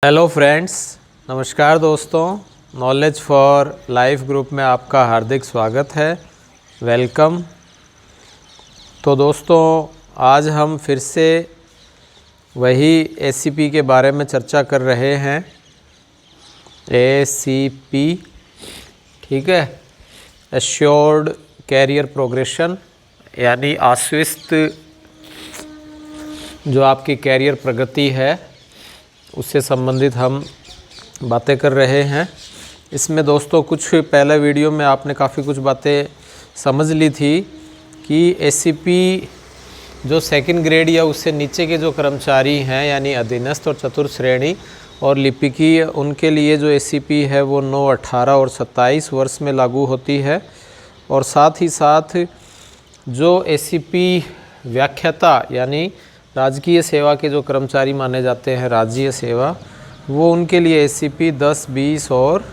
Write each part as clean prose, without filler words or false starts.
Hello friends, नमस्कार दोस्तों। Knowledge for life group में आपका हार्दिक स्वागत है। वेलकम। तो दोस्तों, आज हम फिर से वही एसीपी के बारे में चर्चा कर रहे हैं। एसीपी, ठीक है, एश्योर्ड कैरियर प्रोग्रेशन, यानी आश्वस्त जो आपकी कैरियर प्रगति है उससे संबंधित हम बातें कर रहे हैं। इसमें दोस्तों कुछ पहले वीडियो में आपने काफ़ी कुछ बातें समझ ली थी कि एसीपी जो सेकंड ग्रेड या उससे नीचे के जो कर्मचारी हैं, यानी अधीनस्थ और चतुर्थ श्रेणी और लिपिकीय, उनके लिए जो एसीपी है वो 9, 18 और 27 वर्ष में लागू होती है। और साथ ही साथ जो एसीपी व्याख्याता यानी राजकीय सेवा के जो कर्मचारी माने जाते हैं, राज्य सेवा, वो उनके लिए एसीपी 10, 20 और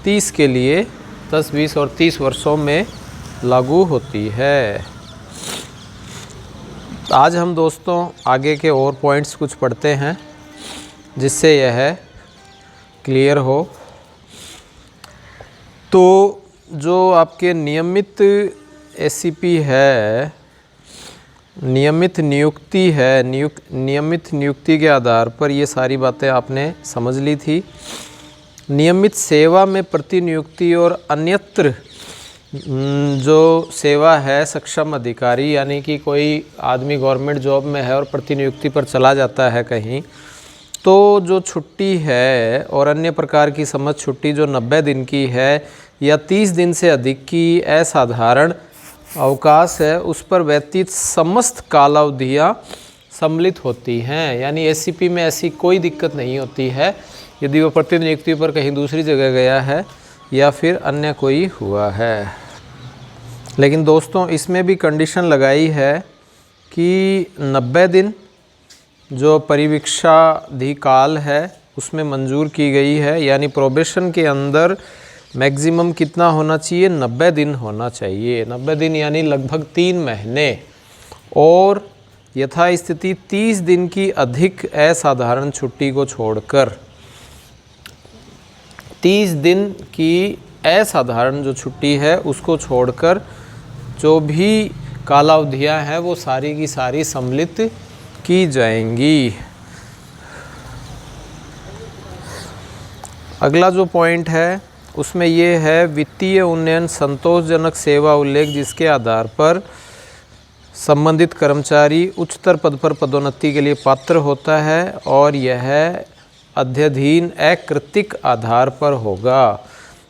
30 के लिए 10, 20 और 30 वर्षों में लागू होती है। आज हम दोस्तों आगे के और पॉइंट्स कुछ पढ़ते हैं जिससे यह क्लियर हो। तो जो आपके नियमित एसीपी है, नियमित नियुक्ति है, नियमित नियुक्ति के आधार पर ये सारी बातें आपने समझ ली थी। नियमित सेवा में प्रतिनियुक्ति और अन्यत्र जो सेवा है सक्षम अधिकारी, यानी कि कोई आदमी गवर्नमेंट जॉब में है और प्रतिनियुक्ति पर चला जाता है कहीं, तो जो छुट्टी है और अन्य प्रकार की समझ छुट्टी जो 90 दिन की है या 30 दिन से अधिक की असाधारण अवकाश है, उस पर व्यतीत समस्त कालावधियाँ सम्मिलित होती हैं। यानी एसीपी में ऐसी कोई दिक्कत नहीं होती है यदि वो प्रतिनियुक्ति पर कहीं दूसरी जगह गया है या फिर अन्य कोई हुआ है। लेकिन दोस्तों इसमें भी कंडीशन लगाई है कि 90 दिन जो परिवीक्षाधिकाल है उसमें मंजूर की गई है, यानी प्रोबेशन के अंदर मैक्सिमम कितना होना चाहिए, 90 दिन होना चाहिए। 90 दिन यानी लगभग 3 महीने, और यथास्थिति 30 दिन की अधिक असाधारण छुट्टी को छोड़कर 30 दिन की असाधारण जो छुट्टी है उसको छोड़कर जो भी कालावधियाँ हैं वो सारी की सारी सम्मिलित की जाएंगी। अगला जो पॉइंट है उसमें ये है वित्तीय उन्नयन संतोषजनक सेवा उल्लेख, जिसके आधार पर संबंधित कर्मचारी उच्चतर पद पर पदोन्नति के लिए पात्र होता है, और यह अध्ययन अकृतिक आधार पर होगा।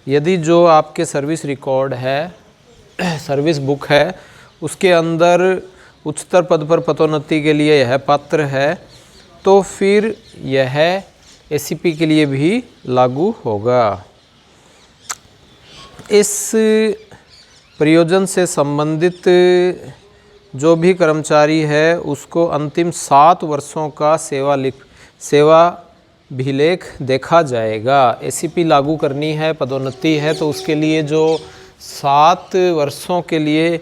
यदि जो आपके सर्विस रिकॉर्ड है, सर्विस बुक है, उसके अंदर उच्चतर पद पर पदोन्नति के लिए यह पात्र है, तो फिर यह एसीपी के लिए भी लागू होगा। इस प्रयोजन से संबंधित जो भी कर्मचारी है उसको अंतिम 7 वर्षों का सेवा अभिलेख देखा जाएगा। एसीपी लागू करनी है, पदोन्नति है, तो उसके लिए जो 7 वर्षों के लिए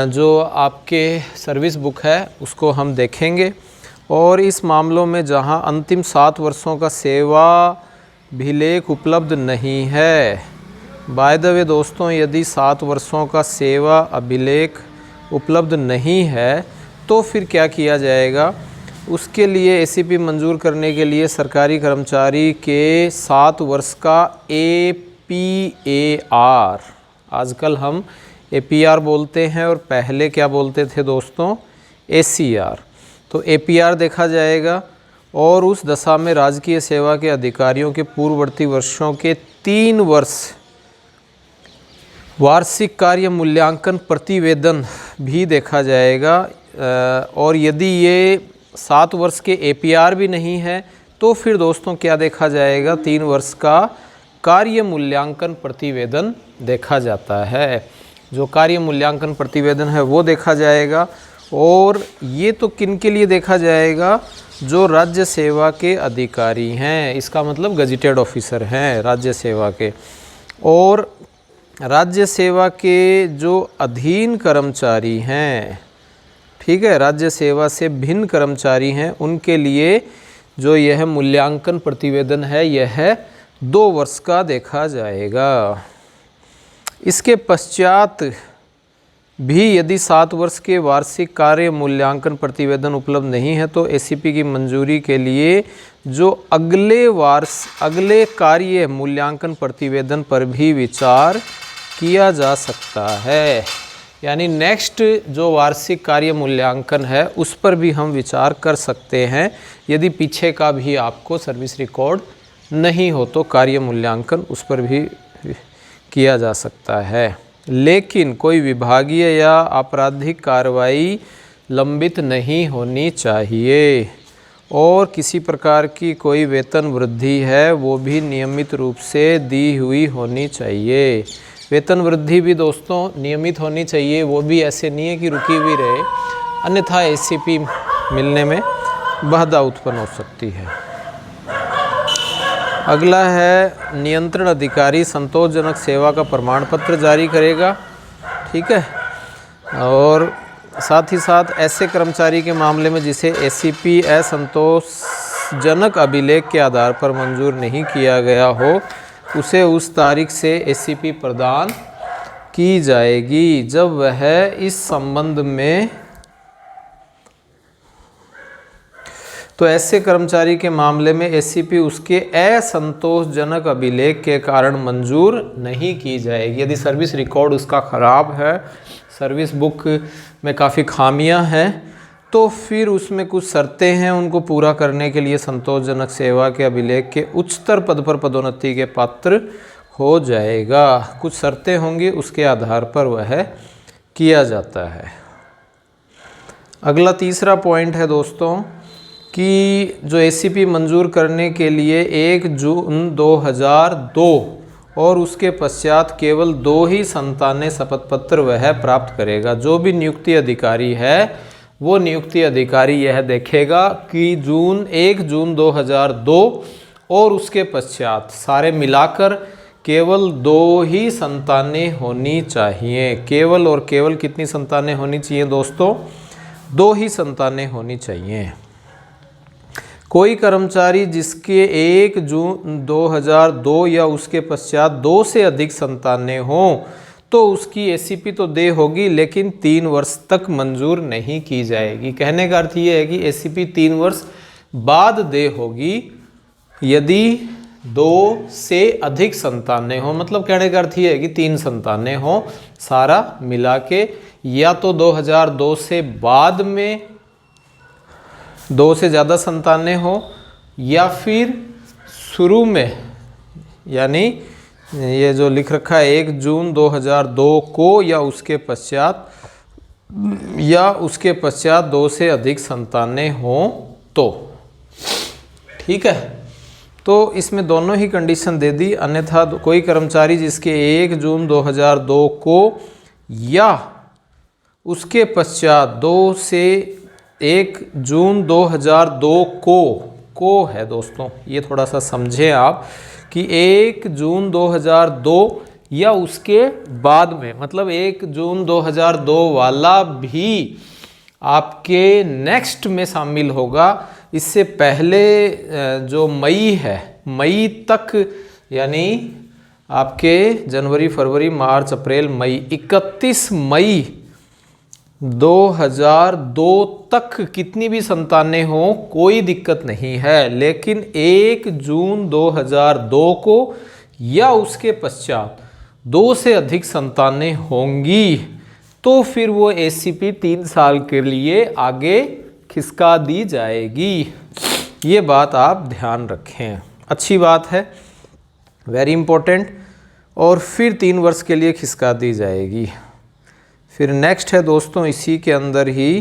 जो आपके सर्विस बुक है उसको हम देखेंगे। और इस मामलों में जहां अंतिम 7 वर्षों का सेवा अभिलेख उपलब्ध नहीं है, बाय द वे दोस्तों, यदि 7 वर्षों का सेवा अभिलेख उपलब्ध नहीं है तो फिर क्या किया जाएगा, उसके लिए एसीपी मंजूर करने के लिए सरकारी कर्मचारी के 7 वर्ष का एपीएआर, आजकल हम एपीआर बोलते हैं और पहले क्या बोलते थे दोस्तों, एसीआर, तो एपीआर देखा जाएगा। और उस दशा में राजकीय सेवा के अधिकारियों के पूर्ववर्ती वर्षों के 3 वर्ष वार्षिक कार्य मूल्यांकन प्रतिवेदन भी देखा जाएगा। और यदि ये 7 वर्ष के एपीआर भी नहीं है तो फिर दोस्तों क्या देखा जाएगा, 3 वर्ष का कार्य मूल्यांकन प्रतिवेदन देखा जाता है। जो कार्य मूल्यांकन प्रतिवेदन है वो देखा जाएगा। और ये तो किन के लिए देखा जाएगा, जो राज्य सेवा के अधिकारी हैं, इसका मतलब गजेटेड ऑफिसर हैं राज्य सेवा के। और राज्य सेवा के जो अधीन कर्मचारी हैं, ठीक है, राज्य सेवा से भिन्न कर्मचारी हैं, उनके लिए जो यह मूल्यांकन प्रतिवेदन है यह 2 वर्ष का देखा जाएगा। इसके पश्चात भी यदि 7 वर्ष के वार्षिक कार्य मूल्यांकन प्रतिवेदन उपलब्ध नहीं है तो एसीपी की मंजूरी के लिए जो अगले कार्य मूल्यांकन प्रतिवेदन पर भी विचार किया जा सकता है। यानी नेक्स्ट जो वार्षिक कार्य मूल्यांकन है उस पर भी हम विचार कर सकते हैं यदि पीछे का भी आपको सर्विस रिकॉर्ड नहीं हो तो कार्य मूल्यांकन उस पर भी किया जा सकता है। लेकिन कोई विभागीय या आपराधिक कार्रवाई लंबित नहीं होनी चाहिए और किसी प्रकार की कोई वेतन वृद्धि है वो भी नियमित रूप से दी हुई होनी चाहिए। वेतन वृद्धि भी दोस्तों नियमित होनी चाहिए, वो भी ऐसे नहीं है कि रुकी हुई रहे, अन्यथा एसीपी मिलने में बाधा उत्पन्न हो सकती है। अगला है नियंत्रण अधिकारी संतोषजनक सेवा का प्रमाण पत्र जारी करेगा, ठीक है। और साथ ही साथ ऐसे कर्मचारी के मामले में जिसे एसीपी असंतोषजनक अभिलेख के आधार पर मंजूर नहीं किया गया हो उसे उस तारीख से एसीपी प्रदान की जाएगी जब वह इस संबंध में, तो ऐसे कर्मचारी के मामले में एसीपी उसके असंतोषजनक अभिलेख के कारण मंजूर नहीं की जाएगी। यदि सर्विस रिकॉर्ड उसका ख़राब है, सर्विस बुक में काफ़ी खामियां हैं, तो फिर उसमें कुछ शर्तें हैं, उनको पूरा करने के लिए संतोषजनक सेवा के अभिलेख के उच्चतर पद पर पदोन्नति के पात्र हो जाएगा। कुछ शर्तें होंगी, उसके आधार पर वह किया जाता है। अगला तीसरा पॉइंट है दोस्तों कि जो एसीपी मंजूर करने के लिए 1 जून 2002 और उसके पश्चात केवल 2 ही संतानें शपथ पत्र वह प्राप्त करेगा। जो भी नियुक्ति अधिकारी है वो नियुक्ति अधिकारी यह देखेगा कि 1 जून 2002 और उसके पश्चात सारे मिलाकर केवल 2 ही संतानें होनी चाहिए। केवल और केवल कितनी संतानें होनी चाहिए दोस्तों? 2 ही संतानें होनी चाहिए। कोई कर्मचारी जिसके 1 जून 2002 या उसके पश्चात 2 से अधिक संतानें हों तो उसकी एसीपी तो दे होगी लेकिन 3 वर्ष तक मंजूर नहीं की जाएगी। कहने का अर्थ ये है कि एसीपी 3 वर्ष बाद दे होगी यदि 2 से अधिक संतानें हों। मतलब कहने का अर्थ ये है कि 3 संतानें हों सारा मिला के, या तो 2002 से बाद में 2 से ज़्यादा संतानें हो या फिर शुरू में, यानी ये जो लिख रखा है 1 जून 2002 को या उसके पश्चात 2 से अधिक संतानें हों तो, ठीक है। तो इसमें दोनों ही कंडीशन दे दी। अन्यथा कोई कर्मचारी जिसके 1 जून 2002 को या उसके पश्चात 2 से 1 जून 2002 को है दोस्तों, ये थोड़ा सा समझें आप कि 1 जून 2002 या उसके बाद में, मतलब 1 जून 2002 वाला भी आपके नेक्स्ट में शामिल होगा। इससे पहले जो मई है, मई तक, यानी आपके जनवरी, फरवरी, मार्च, अप्रैल, मई, 31 मई 2002 तक कितनी भी संतानें हों कोई दिक्कत नहीं है। लेकिन 1 जून 2002 को या उसके पश्चात 2 से अधिक संतानें होंगी तो फिर वो एसीपी 3 साल के लिए आगे खिसका दी जाएगी। ये बात आप ध्यान रखें, अच्छी बात है, वेरी इम्पोर्टेंट। और फिर 3 वर्ष के लिए खिसका दी जाएगी। फिर नेक्स्ट है दोस्तों इसी के अंदर ही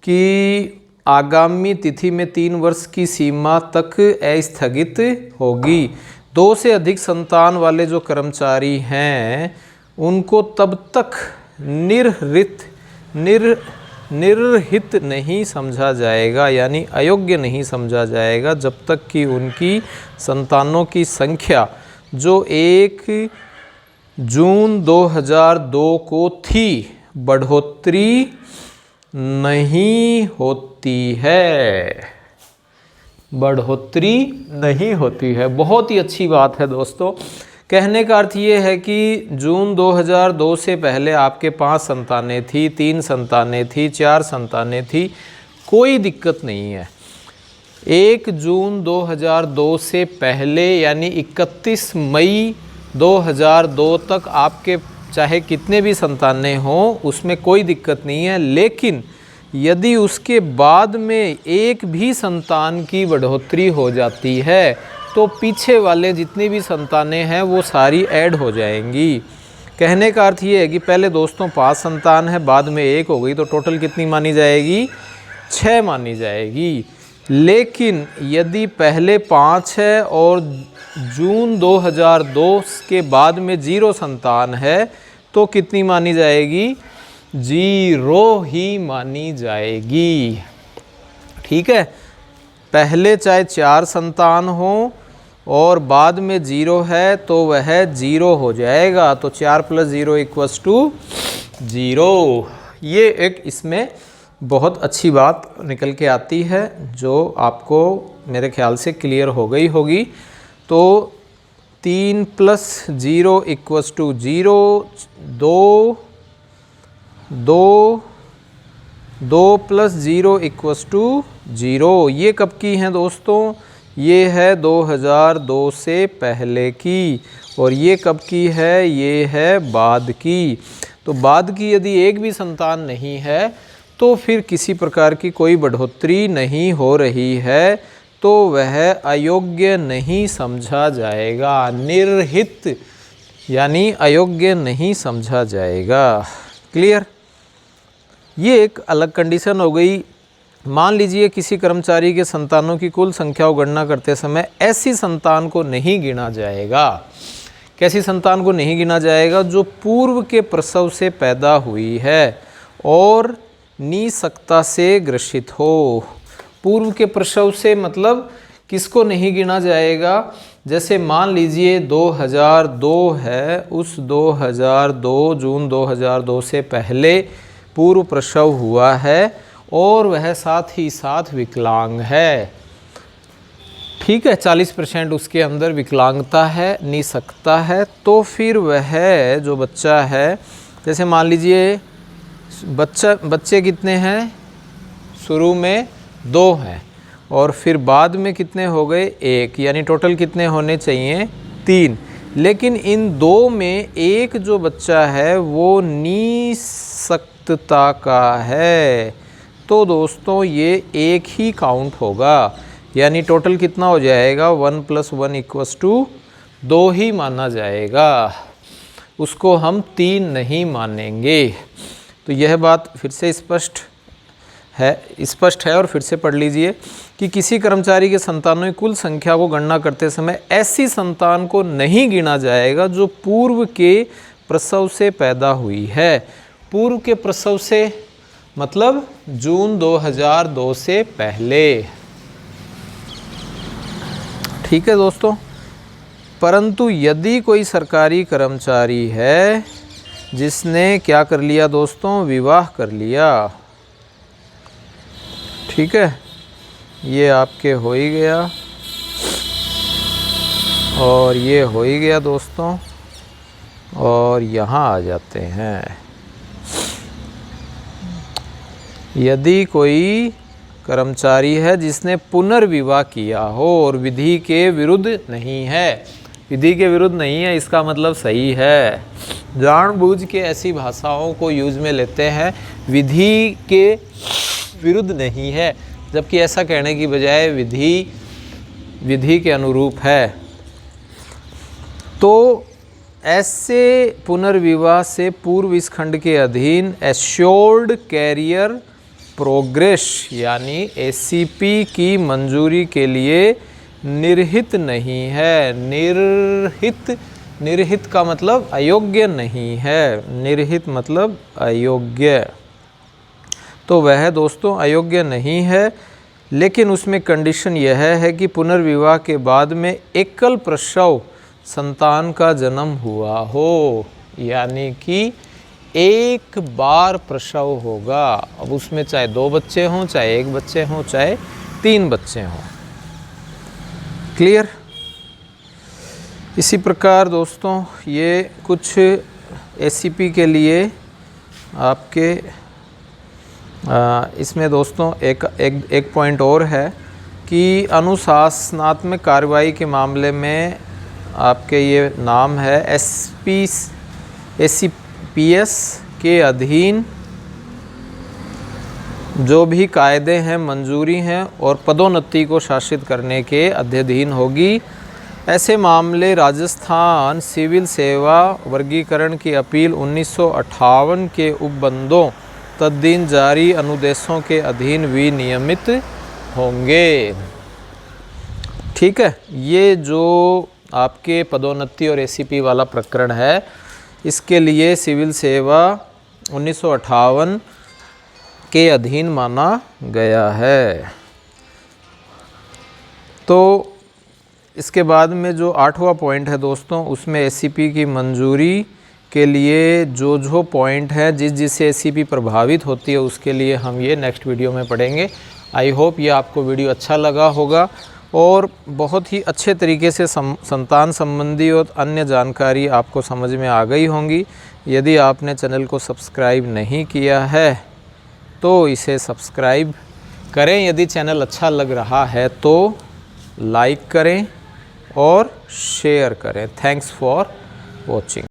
कि आगामी तिथि में 3 वर्ष की सीमा तक अस्थगित होगी। 2 से अधिक संतान वाले जो कर्मचारी हैं उनको तब तक निर्हित नहीं समझा जाएगा, यानी अयोग्य नहीं समझा जाएगा जब तक कि उनकी संतानों की संख्या जो 1 जून 2002 को थी बढ़ोतरी नहीं होती है। बढ़ोतरी नहीं होती है। बहुत ही अच्छी बात है दोस्तों। कहने का अर्थ ये है कि जून 2002 से पहले आपके 5 संतानें थी, 3 संतानें थी, 4 संतानें थी, कोई दिक्कत नहीं है। 1 जून 2002 से पहले यानी 31 मई 2002 तक आपके चाहे कितने भी संतानें हों, उसमें कोई दिक्कत नहीं है। लेकिन यदि उसके बाद में एक भी संतान की बढ़ोतरी हो जाती है तो पीछे वाले जितनी भी संतानें हैं वो सारी ऐड हो जाएंगी। कहने का अर्थ ये है कि पहले दोस्तों 5 संतान है, बाद में 1 हो गई, तो टोटल कितनी मानी जाएगी? 6 मानी जाएगी। लेकिन यदि पहले 5 है और जून 2002 के बाद में 0 संतान है तो कितनी मानी जाएगी? 0 ही मानी जाएगी। ठीक है, पहले चाहे 4 संतान हो और बाद में 0 है तो वह 0 हो जाएगा। तो 4 + 0 = 0। ये एक इसमें बहुत अच्छी बात निकल के आती है जो आपको मेरे ख्याल से क्लियर हो गई होगी। तो 3 + 0 = 0, 2 + 0 = 0। ये कब की हैं दोस्तों? ये है 2002 से पहले की। और ये कब की है? ये है बाद की। तो बाद की यदि एक भी संतान नहीं है तो फिर किसी प्रकार की कोई बढ़ोतरी नहीं हो रही है तो वह अयोग्य नहीं समझा जाएगा, निर्हित यानी अयोग्य नहीं समझा जाएगा। क्लियर? ये एक अलग कंडीशन हो गई। मान लीजिए किसी कर्मचारी के संतानों की कुल संख्या को गणना करते समय ऐसी संतान को नहीं गिना जाएगा। कैसी संतान को नहीं गिना जाएगा? जो पूर्व के प्रसव से पैदा हुई है और निसक्ता से ग्रसित हो। पूर्व के प्रसव से मतलब किसको नहीं गिना जाएगा? जैसे मान लीजिए 2002 है, उस 2002 जून 2002 से पहले पूर्व प्रसव हुआ है और वह साथ ही साथ विकलांग है। ठीक है, 40% उसके अंदर विकलांगता है, निसक्ता है। तो फिर वह जो बच्चा है, जैसे मान लीजिए बच्चे कितने हैं? शुरू में 2 हैं और फिर बाद में कितने हो गए? 1, यानी टोटल कितने होने चाहिए? 3। लेकिन इन 2 में एक जो बच्चा है वो निसक्तता का है। तो दोस्तों ये 1 ही काउंट होगा, यानी टोटल कितना हो जाएगा? 1 + 1 = 2 ही माना जाएगा। उसको हम 3 नहीं मानेंगे। तो यह बात फिर से स्पष्ट है और फिर से पढ़ लीजिए कि किसी कर्मचारी के संतानों की कुल संख्या को गणना करते समय ऐसी संतान को नहीं गिना जाएगा जो पूर्व के प्रसव से पैदा हुई है। पूर्व के प्रसव से मतलब जून 2002 से पहले। ठीक है दोस्तों। परंतु यदि कोई सरकारी कर्मचारी है जिसने क्या कर लिया दोस्तों? विवाह कर लिया। ठीक है, ये आपके हो ही गया और ये हो ही गया दोस्तों। और यहाँ आ जाते हैं, यदि कोई कर्मचारी है जिसने पुनर्विवाह किया हो और विधि के विरुद्ध नहीं है। विधि के विरुद्ध नहीं है इसका मतलब सही है। जानबूझ के ऐसी भाषाओं को यूज में लेते हैं, विधि के विरुद्ध नहीं है, जबकि ऐसा कहने की बजाय विधि के अनुरूप है। तो ऐसे पुनर्विवाह से पूर्व इस खंड के अधीन एश्योर्ड कैरियर प्रोग्रेस यानी ACP की मंजूरी के लिए निर्हित नहीं है। निर्हित का मतलब अयोग्य नहीं है। निर्हित मतलब अयोग्य। तो वह दोस्तों अयोग्य नहीं है, लेकिन उसमें कंडीशन यह है कि पुनर्विवाह के बाद में एकल प्रसव संतान का जन्म हुआ हो, यानी कि एक बार प्रसव होगा। अब उसमें चाहे 2 बच्चे हों, चाहे 1 बच्चे हों, चाहे 3 बच्चे हों। क्लियर। इसी प्रकार दोस्तों ये कुछ एससीपी के लिए आपके इसमें दोस्तों एक पॉइंट और है कि अनुशासनात्मक कार्रवाई के मामले में आपके ये नाम है एससीपीएस के अधीन जो भी कायदे हैं मंजूरी हैं और पदोन्नति को शासित करने के अध्ययन होगी। ऐसे मामले राजस्थान सिविल सेवा वर्गीकरण की अपील 1958 के उपबंधों तद्दीन जारी अनुदेशों के अधीन विनियमित होंगे। ठीक है, ये जो आपके पदोन्नति और एसीपी वाला प्रकरण है इसके लिए सिविल सेवा 1958 के अधीन माना गया है। तो इसके बाद में जो 8वां पॉइंट है दोस्तों उसमें एससीपी की मंजूरी के लिए जो पॉइंट है जिससे एससीपी प्रभावित होती है उसके लिए हम ये नेक्स्ट वीडियो में पढ़ेंगे। आई होप ये आपको वीडियो अच्छा लगा होगा और बहुत ही अच्छे तरीके से संतान संबंधी और अन्य जानकारी आपको समझ में आ गई होंगी। यदि आपने चैनल को सब्सक्राइब नहीं किया है तो इसे सब्सक्राइब करें। यदि चैनल अच्छा लग रहा है तो लाइक करें और शेयर करें। Thanks for watching.